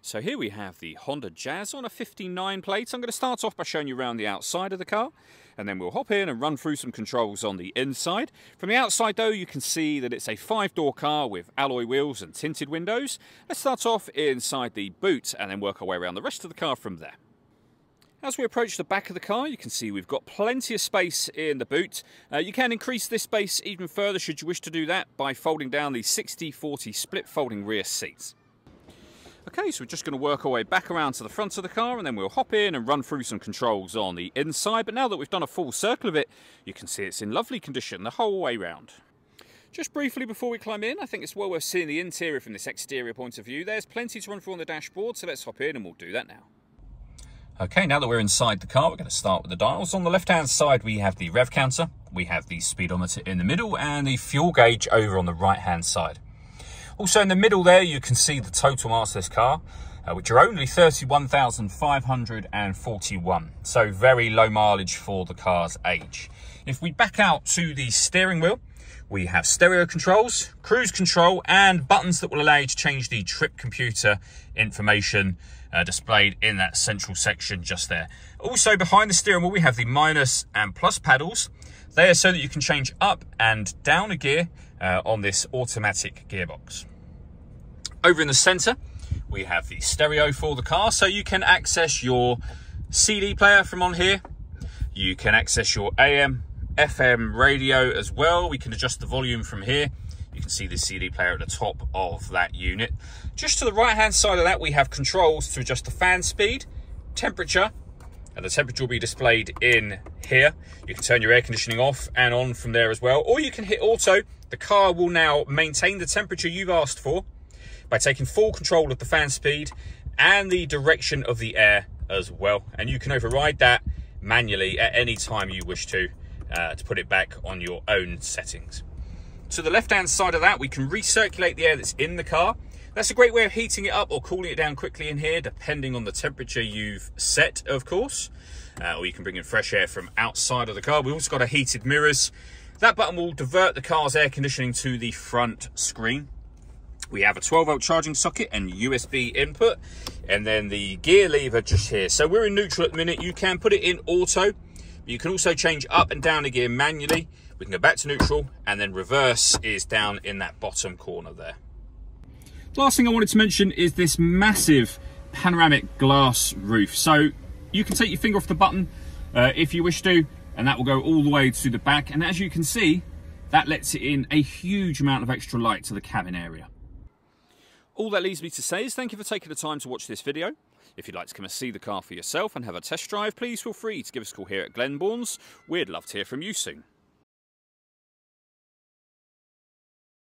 So here we have the Honda Jazz on a 59 plate. I'm going to start off by showing you around the outside of the car, and then we'll hop in and run through some controls on the inside. From the outside though, you can see that it's a 5-door car with alloy wheels and tinted windows. Let's start off inside the boot and then work our way around the rest of the car from there. As we approach the back of the car, you can see we've got plenty of space in the boot. You can increase this space even further should you wish to do that by folding down the 60/40 split folding rear seats. Okay, so we're just going to work our way back around to the front of the car, and then we'll hop in and run through some controls on the inside. But now that we've done a full circle of it, you can see it's in lovely condition the whole way round. Just briefly before we climb in, I think it's well worth seeing the interior from this exterior point of view. There's plenty to run through on the dashboard, so let's hop in and we'll do that now. Okay, now that we're inside the car, we're going to start with the dials. On the left-hand side, we have the rev counter, we have the speedometer in the middle, and the fuel gauge over on the right-hand side. Also in the middle there, you can see the total miles of this car, which are only 31,541. So very low mileage for the car's age. If we back out to the steering wheel, we have stereo controls, cruise control, and buttons that will allow you to change the trip computer information displayed in that central section just there. Also behind the steering wheel, we have the minus and plus paddles. They are so that you can change up and down a gear on this automatic gearbox. Over in the center, we have the stereo for the car, so you can access your CD player from on here. You can access your AM, FM radio as well. We can adjust the volume from here. You can see the CD player at the top of that unit. Just to the right-hand side of that, we have controls to adjust the fan speed, temperature, and the temperature will be displayed in here. You can turn your air conditioning off and on from there as well, or you can hit auto. The car will now maintain the temperature you've asked for by taking full control of the fan speed and the direction of the air as well. And you can override that manually at any time you wish to put it back on your own settings. To the left-hand side of that, we can recirculate the air that's in the car. That's a great way of heating it up or cooling it down quickly in here, depending on the temperature you've set, of course. Or you can bring in fresh air from outside of the car. We've also got heated mirrors. That button will divert the car's air conditioning to the front screen. We have a 12-volt charging socket and USB input, and then the gear lever just here. So we're in neutral at the minute. You can put it in auto, but you can also change up and down a gear manually. We can go back to neutral, and then reverse is down in that bottom corner there. Last thing I wanted to mention is this massive panoramic glass roof. So you can take your finger off the button if you wish to, and that will go all the way to the back. And as you can see, that lets it in a huge amount of extra light to the cabin area. All that leaves me to say is thank you for taking the time to watch this video. If you'd like to come and see the car for yourself and have a test drive, please feel free to give us a call here at Glenbourne's. We'd love to hear from you soon.